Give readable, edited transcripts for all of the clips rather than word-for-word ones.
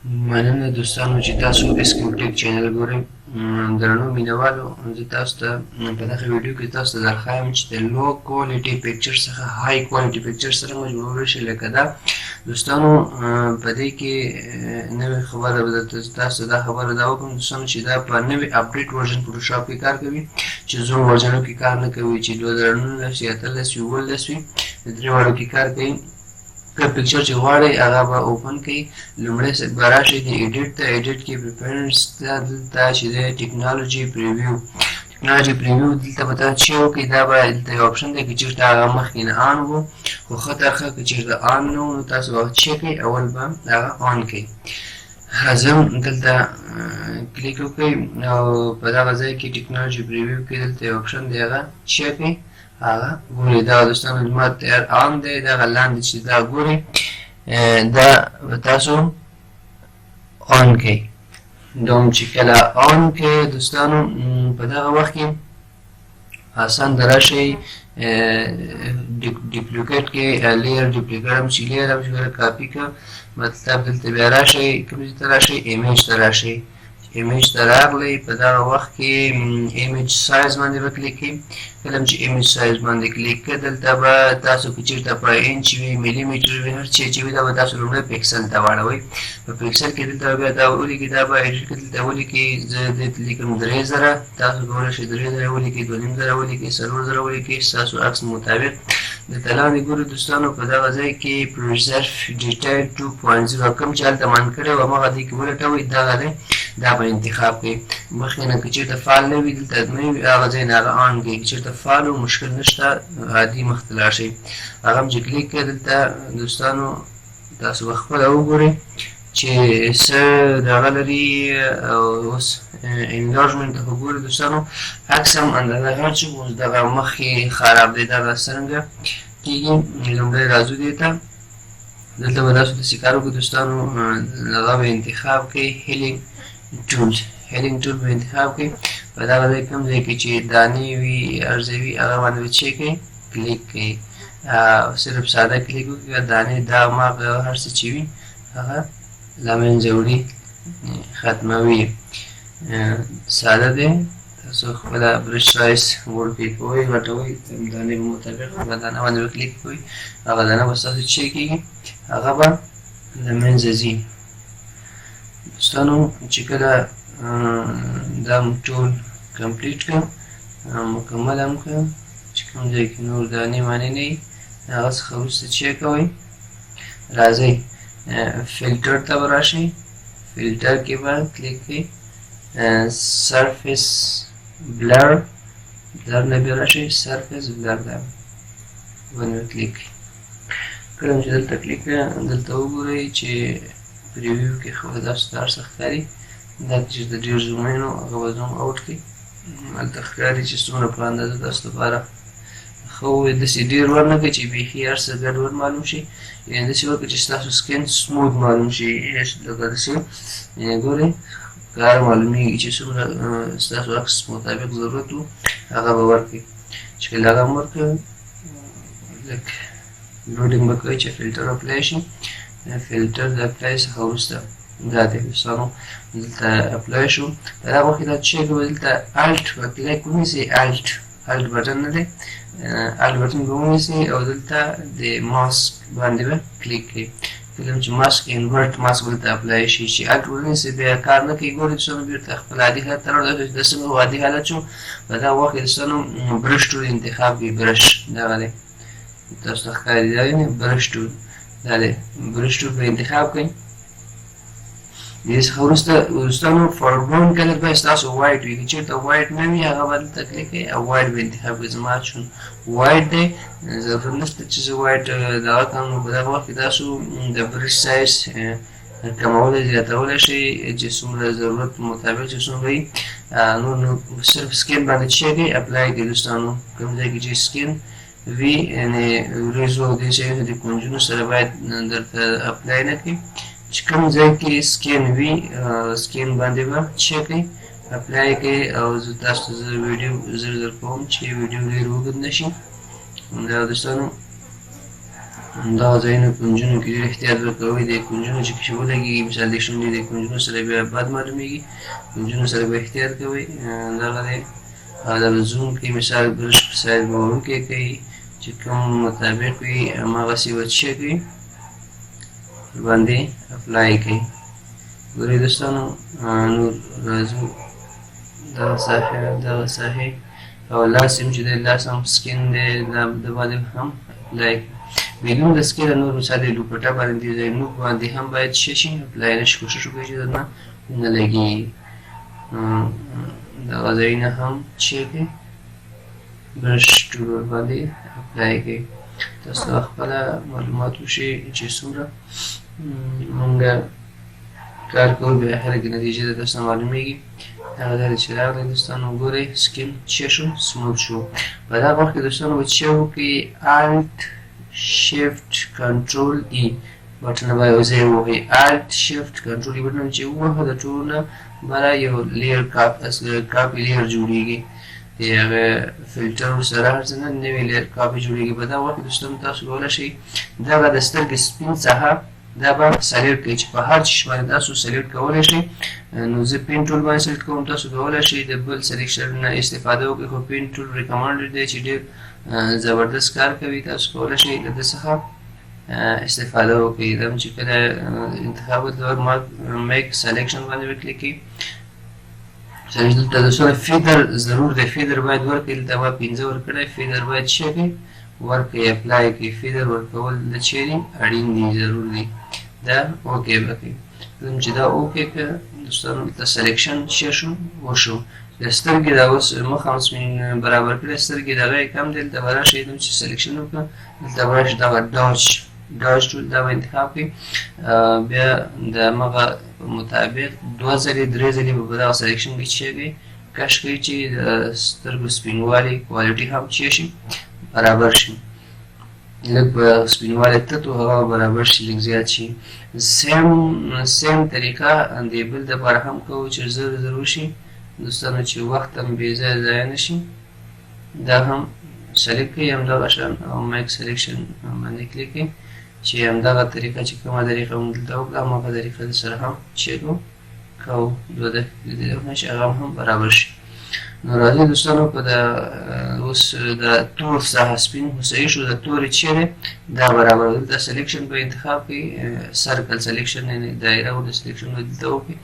مننه دوستانو چې تاسو اسکیم ټیک چینل ګورئ. درنو مینوالو، زه تاسو ته په دغه ویډیو کې تاسو ته درښایم چې د لو کوالټي پکچر څخه های کوالټي پکچر څرنګه جوړولی شي. لکه دا دوستانو، په دې کې نوې خبره به درته تاسو ته دا خبره دا وکړم دوستانو چې دا په نوې اپډیټ ورژن فوټوشاپ کې کار کوي، چې زوړ ورژنو کې کار نه کوي، چې 2019 یا 18 وي 17 وي د درې واړو کې کار کوي. که پکچر چې غواړئ هغه به اوپن کړئ، لومړی به راشئ د ایډیټ ته، ایډیټ کې پریفرنس ته دلته چې دی ټیکنالوجي پریویو، ټیکنالوجي پریویو دلته به تاسو چې وکړئ دا به دلته یو اپشن دی که چېرته هغه مخکې نه آن و، خو ښه ترخه که چېرته آن نه و نو تاسو به چې کړئ اول به هغه آن کړئ. حاضم دلته کلیک وکړئ او په دغه ځای کې ټیکنالوجي پریویو کې دلته یو اپشن دی هغه چې کړئ هغه ګورئ. دا دوستانو زما تیار آن دی، دغه لاندې چې دا ګورئ دا به تاسو آن کړئ. دا هم چې کله آن کړئ دوستانو په دغه وخت کې آسان د راشئ ډپلیکیټ کې لیر ډپلیکیټ هم چې لیر هم چې کاپي کړه، مطلب دلته بیا راشئ کوم ځای ته راشئ ایمیج ته راشئ. ایمیج ته راغلی په دغه وخت کې ایمیج سایز باندې به کلیک کړئ. کله چې ایمیج سایز باندې کلیک کړئ دلته به تاسو که چېرته په انچ وي ملي میټر وي هر څه چې وي دا به تاسو لومړی پکسل ته واړوئ. په پکسل کې دلته بیا دا ولیکئ، دا به ایډیټ کې دلته ولیکئ. زه دلته لیکم 3000، تاسو کولی شئ 3000 ولیکئ، 2500 ولیکئ، 4000 ولیکئ، ستاسو عکس مطابق. دلته لاندې ګورئ دوستانو په دغه ځای کې پریزرف ډیټیل 2.0 کوم چې هلته من کړی و هماغه دې کې ولټوئ، دغه دی دا به انتخاب کړئ. مخکې نه که چېرته فعال نه وي دلته نه وي هغه ځای نه هغه آن کړئ. که چېرته فعال و مشکل نشته عادي مخ ته لاړ شئ. هغه هم چې کلیک کړئ دلته دوستانو تاسو به خپله وګورئ چې څه دغه لري. اوس انلارجمنټ ته خو ګورئ دوستانو عکس هم اندازه غټ شو، اوس دغه مخکې خراب دی. دغه څرنګه کېږي لومړی راځو دې ته. دلته به تاسو داسې کار وکړئ دوستانو، هغه به انتخاب کړئ هیلینګ ټول، هیلینګ ټول به انتخاب کړئ. په دغه ځای کوم ځای کې چې دانې وي عرضې وي هغه باندې به چې کړئ کلیک کړئ، صرف ساده کلیک وکړئ. دانې دا هماغه هر څه چې وي هغه له منځه وړي ختموي. ساده دی، تاسو خپله برش سایز وړوکی کوئ غټوئ دانې په مطابق هغه دانه باندې به کلیک کوئ، هغه دانه به ستاسو چې کېږي هغه به له منځه ځي. دوستانو چې کله دا ټول کمپلیټ کړم مکمل هم کړم، چې کوم ځای کې نور دانې مانې نه وي هغه څخه وروسته چې کوئ راځئ فلټر ته به راشئ. فلټر کې به کلیک کړئ، سرفیس بلر نه بیا راشئ سرفیس بلر دا باندې کلیک کړئ. کله چې دلته کلیک کړئ دلته وګورئ چې پریویو کې خو تاسو ته هر څه ښکاري. دا چې د ډېر زومین و هغه به زوم اوټ کړئ، هلته ښکاري چې څومره په اندازه تاسو لپاره ښه ووایي. داسې ډېر ور نه کړئ چې بیخي هر څه ګډوډ معلوم شي، یعنې داسې وکړئ چې ستاسو سکین سموث معلوم شي. لکه داسې ګورئ کار معلومیږي چې څومره ستاسو عکس مطابق ضرورت و هغه به ورکړئ. چې کله هغه هم ورکړئ لږ لوډینګ به کوئ چې فلټر اپلای شي. فلټر د اپلای څخه وروسته دا دی دوستانو دلته اپلای شو. په دغه وخت کې دا چې به دلته الټ به کلیک ونیسئ، الټ بټن نه دی، الټ بټن به ونیسئ او دلته د ماسک باندې به کلیک کړئ. کله چې ماسک انورټ ماسک دلته اپلای شي چې الټ ونیسئ بیا کار نه کوي. ګورئ دوستانو بېرته خپل عادي حالت ته راوړئ. د څنګه عادي حالت شو په دغه وخت کې دوستانو برش ټول انتخاب کړئ. برش دغه دی تاسو ته ښکاري دا وینئ برش ټول دا دی، برش ټول به انتخاب کړئ. د دې څخه وروسته دوستانو فورګراوند کلر به ستاسو وایټ وي، که چېرته وایټ نه وي هغه به دلته کلیک کړئ او وایټ به انتخاب کړئ. زما چون وایټ دی ضرورت نشته چې زه وایټ دغه کړم. نو په دغه وخت کې تاسو د برش سایز کمولی زیاتولی شئ چې څومره ضرورت مطابق چې څومره وي. نور نو صرف سکین باندې چې کړئ اپلای کړئ دوستانو. کوم ځای کې چې سکین وي یعنې وریځو او دې شیانو د کونجونو سره باید درته اپلای نه کړئ. چې کوم ځای کې سکین وي سکین باندې به چې کړئ اپلای کړئ. او زه تاسو ته زه ویډیو زر کوم چې ویډیو ډېر اوږد نه شي. دا دوستانو دا ځایونه کونجونو کې ډېر احتیاط ورکوئ. د کونجونو چې پکې ولګېږي مثال د شونډې د کونجونو سره بیا بد معلومېږي، کونجونو سره به احتیاط کوئ. دغه دی او د زوم کې مثال برش په سایز به وړوکی کوي چې کوم مطابق وي هماغسې به څه کوي باندې اپلای کوي. ګورئ دوستانو نور راځو دغه ساحې او لاس هم چې دی لاس هم سکین دی د باندې هم اپلای کوي. بدون د سکیل نور مثال د دوپټه باندې د نوک باندې هم باید څه شي اپلای نه شي، کوشش وکړئ چې درنه نه لګېږي. دغه ځایونه هم څه کوي برش ټول ورباندې اپلای کوي. تاسو ته خپله معلومات وشي چې څومره مونږ کار کوو، بیا آخره کې نتیجه د تاسو ته معلومېږي. هغه دا چې راغلی دوستانو ګورئ سکین څه شو سموث شو. په دغه وخت کې دوستانو به څه وکړئ الټ شیفت کنټرول ای بټن به یو ځای ووهئ. الټ شیفت کنټرول ای بټن چې ووهه د ټولو نه بله یو لیر کاپي لیر جوړېږي، د هغه فلټر سره هر څه نه نوې لیر کاپي جوړېږي. په دغه وخت کې دوستانو تاسو کولی شئ دغه د سترګې سپین څخه دا به سلیکټ کړئ چې په هر چیز باندې تاسو سلیکټ کولی شئ. نو زه پین ټول باندې سلیکټ کوم، تاسو کولی شئ د بل سلیکشن نه استفاده وکړئ، خو پین ټول ریکمنډډ دی چې ډېر زبردست کار کوي. تاسو کولی شئ د ده څخه استفاده وکړئ. دا چې کله انتخاب د میک سلیکشن باندې وکلیکئ دلته دوستانو فیدر ضرور دی، فیدر باید ورکړئ. دلته ما 15 ورکړی، فیدر باید څه کړئ ورکړئ اپلای کړئ. فیدر ورکول د څه دي اړین دي ضرور دي. دا اوکې به کړئ. کوم چې دا اوکې کړه دوستانو دلته سلیکشن څه شو وشو. د سترګې دا اوس مخ هم سپین برابر کړی، سترګې دغه یې کم دی. دلته به راشئ چې سلیکشن وکړه، دلته به راشئ دغه ډاج ټول دا به انتخاب کړئ. بیا د همغه مطابق 2 ځلې 3 ځلې به په دغه سلیکشن کې څه کوئ کش کوئ چې د سترګو سپینوالي کوالټي هم څه شي برابر شي. لږ به سپینوالی تت و هغه برابر شي، لږ زیات شي. سیم طریقه د بل دپاره هم کوو چې زر زر وشي دوستانو، چې وخت هم بې ځایه ضایع نه شي. دا هم سلیکټ کړئ همدغه شان او میک سلیکشن باندې کلیک کړئ چې همدغه طریقه چې کومه طریقه موږ دلته وکړه هماغه طریقه د سره هم چک کوو 2 دقیقې چې هغه هم برابر شي. نو راځئ دوستانو په اوس د تور څخه سپین صحیح شو، د تورې چیرې دا برابر دلته سلیکشن به انتخاب کړئ، سرکل سلیکشن یعنې دایره ول سلیکشن به دلته وکړئ.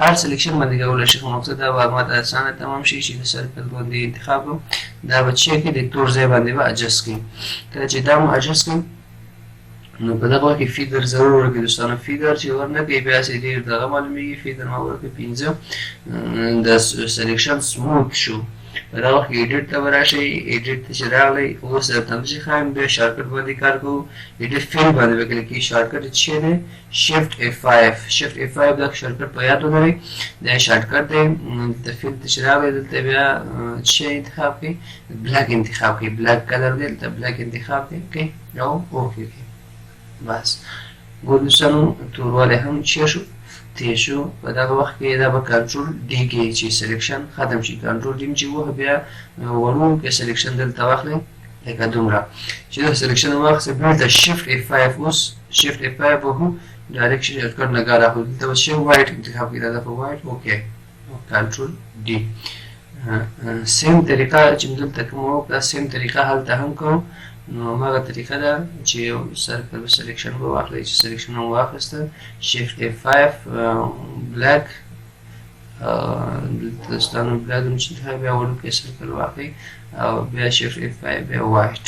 هر سلیکشن باندې کولی شئ، خو مقصد دا به ماته اسانه تمام شي چې د سرکل باندې انتخاب کړم. دا به څه کړئ د تور ځای باندې به اجست کړئ. کله چې دا مو اجست کړئ نو په دغه وخت کې فیدر ضرور ورکړئ دوستانو. فیدر چې ورنه کړئ بیا چې ډېر دغه معلومېږي. فیدر ما ورکړئ 15 د سلیکشن سموث شو. په دغه وخت کې ایډیټ ته به راشئ. ایډیټ ته چې راغلی اوس درته نشي ښایم، بیا شارټکټ باندې کار کوو. ایډیټ فیل باندې به کلیک کړئ. شارټکټ څه دی شفټ F5. شفټ F5 دا شارټکټ په یاد ولرئ، دا شارټکټ دی. د فیل ته چې راغلی دلته بیا څه انتخاب کړئ بلیک انتخاب کړئ. بلیک کلر دی دلته بلیک انتخاب کړئ او اوکې کړئ. بس ګور دوستانو توروالی هم څه شو تیر شو. په دغه وخت کې دا به کنټرول ډي کې چې سلیکشن ختم شي. کنټرول ډي چې وه بیا وړوکی سلیکشن دلته واخلئ لکه دومره چې دا سلیکشن واخلئ. بېرته شفټ F5 اوس شفټ F5 وهو ډایرکټ شارټکټ نه کار اخلو. دلته به څه وایټ انتخاب کړئ، دا دفعه وایټ اوکې کنټرول ډي. سیم طریقه چې دلته کومه وکړه سیم طریقه هلته هم کوو. نو هماغه طریقه ده چې یو سرکل سلیکشن به واخلئ چې سلیکشن هم واخیسته شفټ F5 بلیک دوستانو بلیک هم چې بیا وړوکی سرکل واخلئ او بیا شفټ F5 بیا وایټ.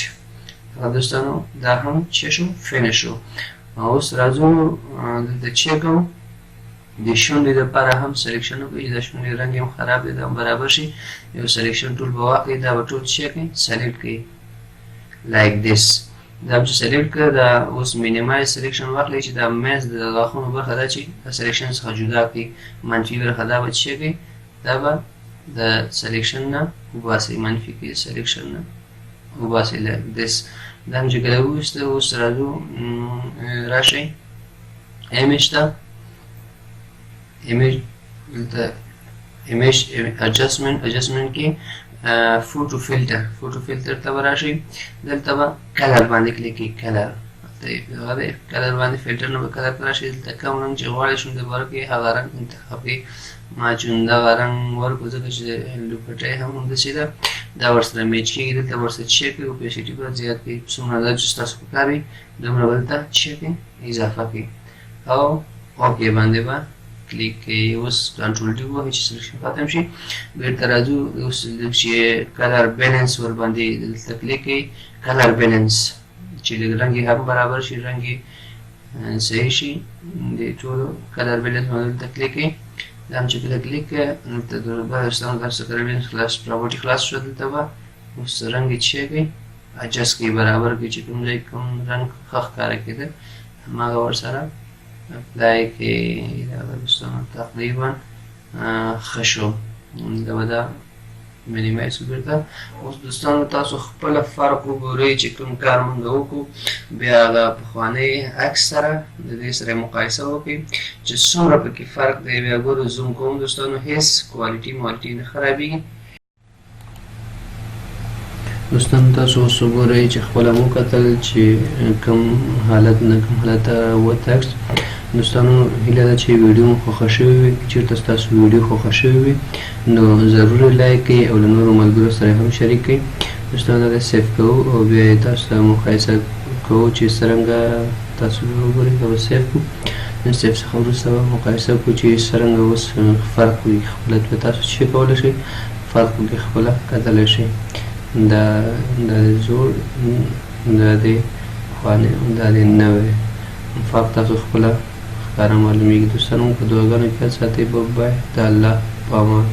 دوستانو دا هم څه شو فینش شو. اوس راځو دلته څه کوو د شونډې دپاره هم سلیکشن وکړئ چې د شونډې رنګ هم خراب دی دا هم برابر شي. یو سلیکشن ټول به واخلئ، دا به ټول څه کړئ سلیکټ کړئ like this. دا چې سلیکټ کړه دا اوس مینیمایز سلیکشن واخلئ چې دا منځ د غاښونو برخه ده چې د سلیکشن څخه جدا کړئ. منفي برخه دا به څه کړئ دا به د سلیکشن نه وباسئ، منفي کې سلیکشن نه وباسئ like this. دا هم چې کله وویسته اوس راځو راشئ ایمیج ته. ایمیج دلته ایمیج اجسټمنټ کې فوټو فلټر ته به راشئ. دلته به کلر باندې کلیک کړئ. کلر هغه دی کلر باندې فلټر نه به کلر ته راشي دلته کوم رنګ چې غواړئ شونډې به ورکړئ هغه رنګ انتخاب کړئ ما چون دغه رنګ ورکړو ځکه چې لوپټۍ هم همداسې ده دا ورسره میچ کېږي دلته ورسره چیک کړئ اوپیسټي به زیات کړئ څومره ده چې ستاسو پکار وي دومره به دلته چیک کړئ اضافه کړئ او اوکې باندې به کلیک کوئ اوس کنټرول ډي ووهئ چې سلیکشن ختم شي بېرته راځو اوس چې کلر بیلنس ورباندې دلته کلیک کوئ کلر بیلنس چې لږ رنګ یې هم برابر شي رنګ یې صحیح شي د ټولو کلر بیلنس باندې دلته کلیک کوئ دا هم چې کله کلیک کړئ دلته دوستانو درس کلر بیلنس خلاص پراپرټي خلاص شو دلته به اوس رنګ یې چیک کړئ اجست کړئ برابر کړئ چې کوم ځای کوم رنګ ښه ښکاره کېده هماغه ورسره اپلای کړئ دا به دوستانو تقریبا ښه شو دا به دا مینیمایز کړو بیرته اوس دوستانو تاسو خپله فرق وګورئ چې کوم کار موږ وکړو بیا هغه پخواني عکس سره د دې سره مقایسه وکړئ چې څومره پکې فرق دی بیا ګورو زوم کوم دوستانو هیڅ کوالټي موالټي نه خرابېږي دوستانو تاسو اوس وګورئ چې خپله مو کتل چې کوم حالت نه کوم حالت ته ووت عکس دوستانو هیله ده چې ویډیو مو خوښه شوې وي چېرته ستاسو ویډیو خوښه شوې وي نو ضرور لایک کړئ او له نورو ملګرو سره هم شریک کړئ دوستانو دا سیف کوو او بیا یې تاسو ته مقایسه کوو چې څرنګه تاسو وګورئ دا به سیف کړو سیف څخه وروسته به مقایسه کړو چې څرنګه اوس فرق وي خپله به تاسو چې کولی شئ فرق پکې خپله کتلی شئ دا زوړ دا دی پخوانی دا دی نوی فرق تاسو خپله ښکاره معلومیږي دوستانو په دعاګانو کې یاد ساتئ بای د الله په امان